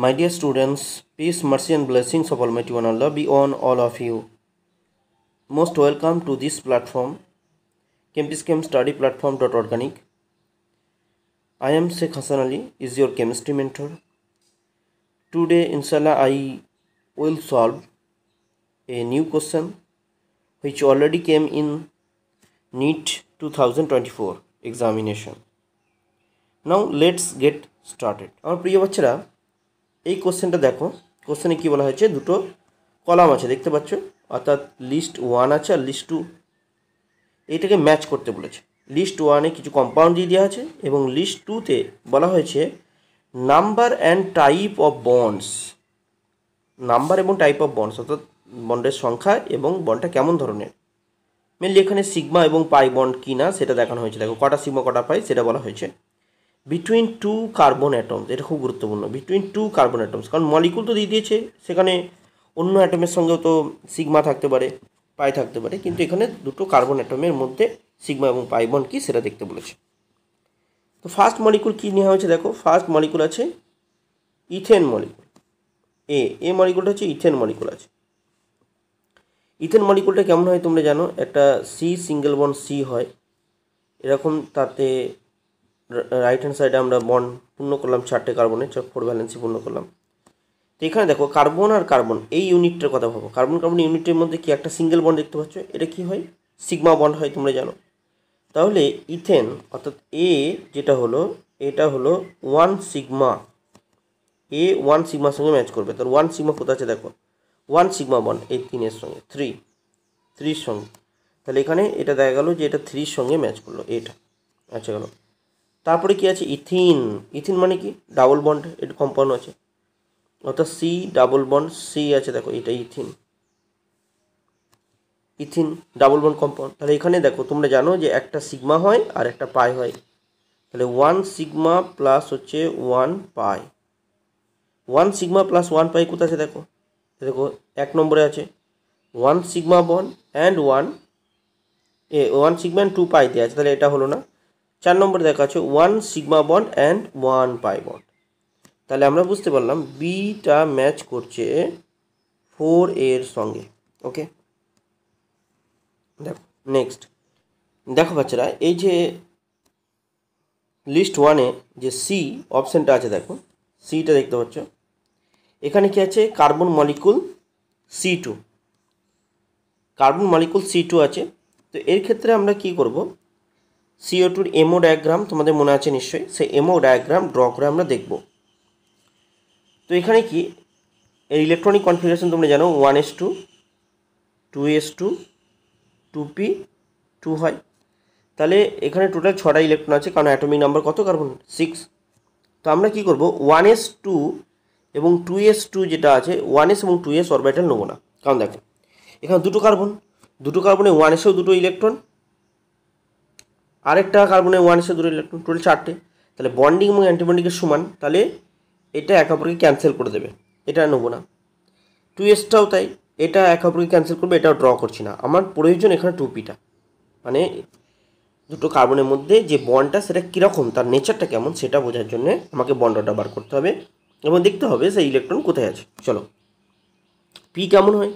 My dear students, peace, mercy, and blessings of Almighty One Allah be on all of you. Most welcome to this platform, ChemPeaceChem Study Platform .organic. I am Sheikh Hassan Ali, is your chemistry mentor. Today, inshallah, I will solve a new question which already came in NEET 2024 examination. Now, let's get started. আমার প্রিয় বাচ্চারা, এই কোশ্চেনটা দেখো। কোশ্চেনে কি বলা হয়েছে, দুটো কলাম আছে দেখতে পাচ্ছ, অর্থাৎ লিস্ট 1 আছে আর লিস্ট 2। এইটাকে ম্যাচ করতে বলেছে। লিস্ট 1-এ কিছু কম্পাউন্ড দিয়ে দেওয়া আছে এবং লিস্ট 2-তে বলা হয়েছে number and type of bonds. Number এবং টাইপ অফ বন্ডস অর্থাৎ বন্ডের সংখ্যা এবং বন্ডটা কেমন ধরনের। মেনলি এখানে সিগমা এবং পাই বন্ড কি না সেটা দেখানো হয়েছে। দেখো কটা সিগমা কটা পাই সেটা বলা হয়েছে। বিটুইন টু কার্বন অ্যাটমস, এটা খুব গুরুত্বপূর্ণ। বিটুইন টু কার্বন অ্যাটমস, কারণ মলিকুল তো দিয়ে দিয়েছে, সেখানে অন্য অ্যাটমের সঙ্গেও তো সিগমা থাকতে পারে, পাই থাকতে পারে, কিন্তু এখানে দুটো কার্বন অ্যাটমের মধ্যে সিগমা এবং পাই বন্ড কী সেটা দেখতে বলেছে। তো ফার্স্ট মলিকুল কী নেওয়া হয়েছে দেখো। ফার্স্ট মলিকুল আছে ইথেন মলিকুল। এ মলিকুলটা হচ্ছে ইথেন মলিকুল আছে। ইথেন মলিকুলটা কেমন হয় তোমরা জানো, একটা সি সিঙ্গেল বন্ড সি হয় এরকম। তাতে রাইট হ্যান্ড সাইডে আমরা বন্ড পূর্ণ করলাম 4টে কার্বনে, 4 ভ্যালেন্সি পূর্ণ করলাম। তো এখানে দেখো কার্বন আর কার্বন এই ইউনিটটার কথা ভাবো। কার্বন কার্বন ইউনিটের মধ্যে কি একটা সিঙ্গেল বন্ড দেখতে পাচ্ছ, এটা কি হয়, সিগমা বন্ড হয় তোমরা জানো। তাহলে ইথেন অর্থাৎ এ যেটা হলো, এটা হলো 1 সিগমা। এ 1 সিগমার সঙ্গে ম্যাচ করবে। তার 1 সিগমা কোথায় আছে দেখো, 1 সিগমা বন্ড এই 3-এর সঙ্গে, 3-র সঙ্গে। তাহলে এখানে এটা দেখা গেল যে এটা 3-র সঙ্গে ম্যাচ করলো, এটা আচ্ছা গেল। তারপরে কি আছে ইথিন। ইথিন মানে কি ডাবল বন্ড, এটা কম্পাউন্ড আছে, অর্থাৎ সি ডাবল বন্ড সি আছে। দেখো এটা ethene, ethene double bond compound. তাহলে এখানে দেখো তোমরা জানো যে একটা সিগমা হয় আর একটা পাই হয়। তাহলে 1 সিগমা প্লাস হচ্ছে 1 পাই। 1 সিগমা প্লাস 1 পাই কোথায় আছে দেখো, দেখো 1 নম্বরে আছে 1 sigma bond and 1 sigma and 2 পাই দেওয়া আছে। তাহলে এটা হলো না। 4 নম্বরে দেখা আছে 1 sigma bond and 1 pi bond. তাহলে আমরা বুঝতে পারলাম বিটা ম্যাচ করছে 4 এর সঙ্গে। ওকে, দেখো নেক্সট দেখো বাচ্চারা, এই যে লিস্ট 1-এ যে সি অপশানটা আছে দেখো, সিটা দেখতে পাচ্ছ। এখানে কি আছে, carbon molecule C2, carbon molecule C2 আছে। তো এর ক্ষেত্রে আমরা কি করব, CO2-র এমও ডায়াগ্রাম তোমাদের মনে আছে নিশ্চয়ই, সেই এমও ডায়াগ্রাম ড্র করে আমরা দেখব। তো এখানে কি এই ইলেকট্রনিক কনফিগারেশন তোমরা জানো 1s2 2s2 2p2 হয়। তাহলে এখানে টোটাল 6টা ইলেকট্রন আছে, কারণ অ্যাটমিক নাম্বার কত কার্বন 6। তো আমরা কি করব 1s2 এবং 2s2 যেটা আছে 1s এবং 2s অরবিটাল নেবো না। কারণ দেখো এখানে দুটো কার্বনে 1sও দুটো ইলেকট্রন, আরেকটা কার্বনে 1sও দুটো ইলেকট্রন, টোটাল 4টে। তাহলে বন্ডিং এবং অ্যান্টিবন্ডিংয়ের সমান, তাহলে এটা একে অপরকে ক্যান্সেল করে দেবে, এটা নেবো না। 2sটাও তাই, এটা একে অপরকে ক্যান্সেল করবে, এটাও ড্র করছি না। আমার প্রয়োজন এখানে 2pটা, মানে দুটো কার্বনের মধ্যে যে বন্ডটা সেটা কীরকম, তার নেচারটা কেমন সেটা বোঝার জন্য আমাকে বন্ডটা বার করতে হবে এবং দেখতে হবে সেই ইলেকট্রন কোথায় আছে। চলো পি কেমন হয়,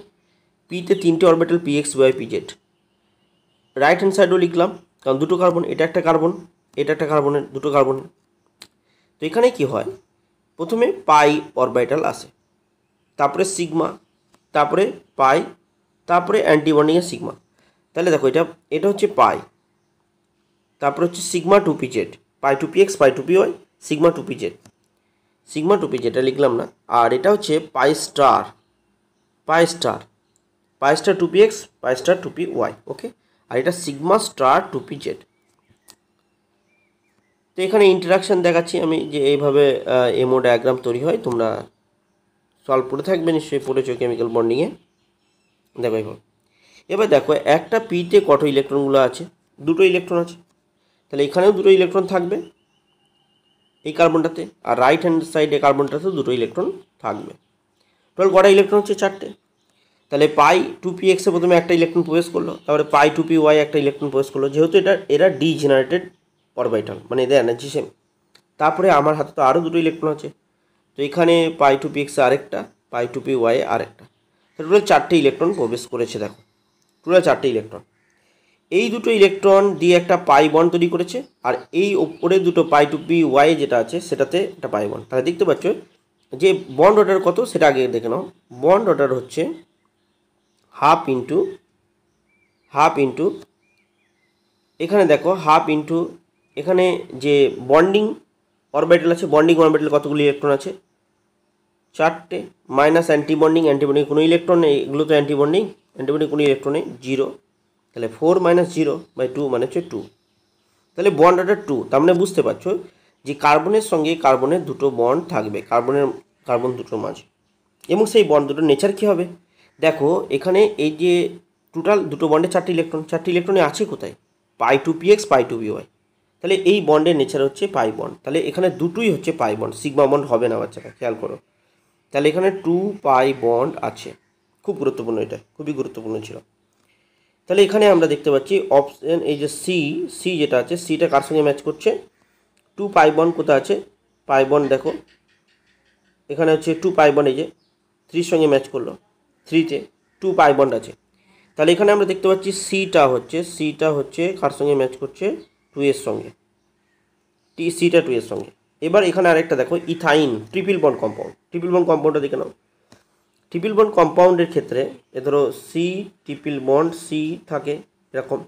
পিতে 3টে orbital px y pz। Right hand সাইডও লিখলাম, কারণ দুটো কার্বন, এটা একটা কার্বন, এটা একটা কার্বনের, দুটো কার্বন। তো এখানে কি হয়, প্রথমে পাই অরবিটাল আসে, তারপরে সিগমা, তারপরে পাই, তারপরে অ্যান্টিবন্ডিংয়ের সিগমা। তাহলে দেখো এটা হচ্ছে পাই, তারপরে হচ্ছে সিগমা 2pz, পাই 2px পাই 2py sigma 2pz, sigma 2pz এটা লিখলাম না। আর এটা হচ্ছে পাই স্টার 2px পাই স্টার 2py। ওকে, আর এটা সিগমা স্টার 2pz। তো এখানে ইন্টারাকশান দেখাচ্ছি আমি যে এইভাবে এমও ডায়াগ্রাম তৈরি হয়। তোমরা সলভ পড়ে থাকবে নিশ্চয়ই, পড়েছো কেমিক্যাল বন্ডিংয়ে। দেখো এবার দেখো একটা পিতে কত ইলেকট্রনগুলো আছে, দুটো ইলেকট্রন আছে। তাহলে এখানেও দুটো ইলেকট্রন থাকবে এই কার্বনটাতে, আর রাইট হ্যান্ড সাইডে কার্বনটাতেও দুটো ইলেকট্রন থাকবে। টোটাল কটা ইলেকট্রন হচ্ছে 4টে। তাহলে পাই 2px-এ প্রথমে একটা ইলেকট্রন প্রবেশ করলো, তারপরে পাই 2py একটা ইলেকট্রন প্রবেশ করলো, যেহেতু এরা ডিজেনারেটেড অরবিটাল, মানে এদের এনার্জি সেম। তারপরে আমার হাতে তো আরও দুটো ইলেকট্রন আছে, তো এখানে পাই টু পি এক্সে আরেকটা, পাই টু পি ওয়াই আরেকটা, টোটাল 4টে ইলেকট্রন প্রবেশ করেছে। দেখো টোটাল 4টে ইলেকট্রন, এই দুটো ইলেকট্রন দিয়ে একটা পাই বন্ড তৈরি করেছে, আর এই ওপরে দুটো পাই টু পি ওয়াই যেটা আছে সেটাতে একটা পাই বন্ড। তাহলে দেখতে পাচ্ছ যে বন্ড অর্ডার কত সেটা আগে দেখে নাও। বন্ড অর্ডার হচ্ছে হাফ ইন্টু এখানে দেখো হাফ ইন্টু এখানে যে বন্ডিং অরবিটাল আছে, বন্ডিং অরবিটাল কতগুলি ইলেকট্রন আছে, 4টে, মাইনাস অ্যান্টিবন্ডিং কোনো ইলেকট্রন নেই, এগুলো তো অ্যান্টিবন্ডিং কোনো ইলেকট্রন নেই, 0। তাহলে 4 - 0/2 মানে হচ্ছে 2। তাহলে বন্ড অর্ডার 2, তার মানে বুঝতে পারছো যে কার্বনের সঙ্গে কার্বনের দুটো বন্ড থাকবে কার্বন দুটোর মাঝে, এবং সেই বন্ড দুটোর নেচার কী হবে। দেখো এখানে এই যে টোটাল দুটো বন্ডে 4টে ইলেকট্রনে আছে কোথায়, পাই টু পি এক্স, পাই টু পি ওয়াই। তাহলে এই বন্ডের নেচার হচ্ছে পাই বন্ড, তাহলে এখানে দুটোই হচ্ছে পাই বন্ড, সিগমা বন্ড হবে না বাচ্চারা, খেয়াল করো। তাহলে এখানে 2 পাই বন্ড আছে, খুব গুরুত্বপূর্ণ, এটা খুবই গুরুত্বপূর্ণ ছিল। তাহলে এখানে আমরা দেখতে পাচ্ছি অপশন এই যে সি যেটা আছে, সিটা কার সঙ্গে ম্যাচ করছে, 2 পাই বন্ড কোথায় আছে, পাই বন্ড দেখো এখানে হচ্ছে 2 পাই বন্ড, এই যে 3 সঙ্গে ম্যাচ করলো, 3তে 2 পাই বন্ড আছে। তাহলে এখানে আমরা দেখতে পাচ্ছি সিটা হচ্ছে কার সঙ্গে ম্যাচ করছে, 2 এর সঙ্গে, সিটা 2 এর সঙ্গে। এবার এখানে আরেকটা দেখো ইথাইন, ট্রিপল বন্ড কম্পাউন্ডটা দেখে নাও। ট্রিপল বন্ড কম্পাউন্ডের ক্ষেত্রে এ ধরো সি ট্রিপল বন্ড সি থাকে এরকম,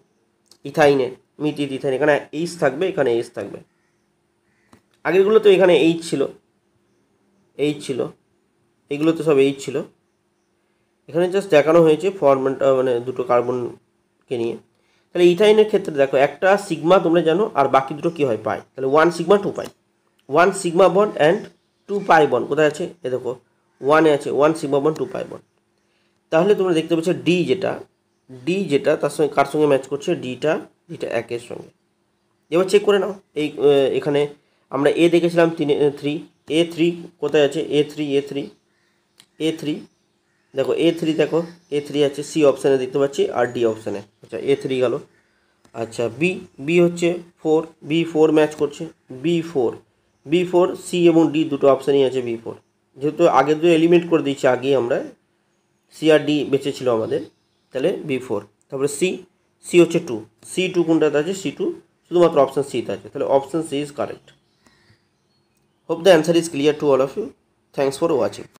ইথাইনে ইথাইন এখানে এইচ থাকবে, এখানে এইচ থাকবে। আগেরগুলো তো এখানে এইচ ছিল, এগুলো তো সব এইচ ছিল, এখানে জাস্ট দেখানো হয়েছে ফরম্যাটটা, মানে দুটো কার্বনকে নিয়ে। তাহলে ইথাইনের ক্ষেত্রে দেখো একটা সিগমা তোমরা জানো, আর বাকি দুটো কী হয়, পাই। তাহলে 1 sigma 2 pi, 1 sigma bond and 2 pi bond কোথায় আছে, এ দেখো 1-এ আছে, 1 সিগমা বন্ড 2 পাই বন্ড। তাহলে তোমরা দেখতে পাচ্ছ ডি যেটা তার সঙ্গে কার সঙ্গে ম্যাচ করছে, ডিটা 1-এর সঙ্গে। এবার চেক করে নাও, এখানে আমরা এ দেখেছিলাম 3, A3 কোথায় আছে, A3 দেখো A3 আছে, সি অপশানে দেখতে পাচ্ছি, আর ডি অপশানে। আচ্ছা A3 গেল। আচ্ছা বি হচ্ছে 4 ম্যাচ করছে, B4 সি এবং ডি দুটো অপশানই আছে, B4 যেহেতু আগে দুটো এলিমিনেট করে দিয়েছি আগেই আমরা, সি আর ডি বেঁচে ছিল আমাদের, তাহলে B4। তারপরে সি হচ্ছে 2, C2 কোনটাতে আছে, C2 শুধুমাত্র অপশান সিতে আছে, তাহলে option C is correct. Hope the answer is clear to all of you. Thanks for watching.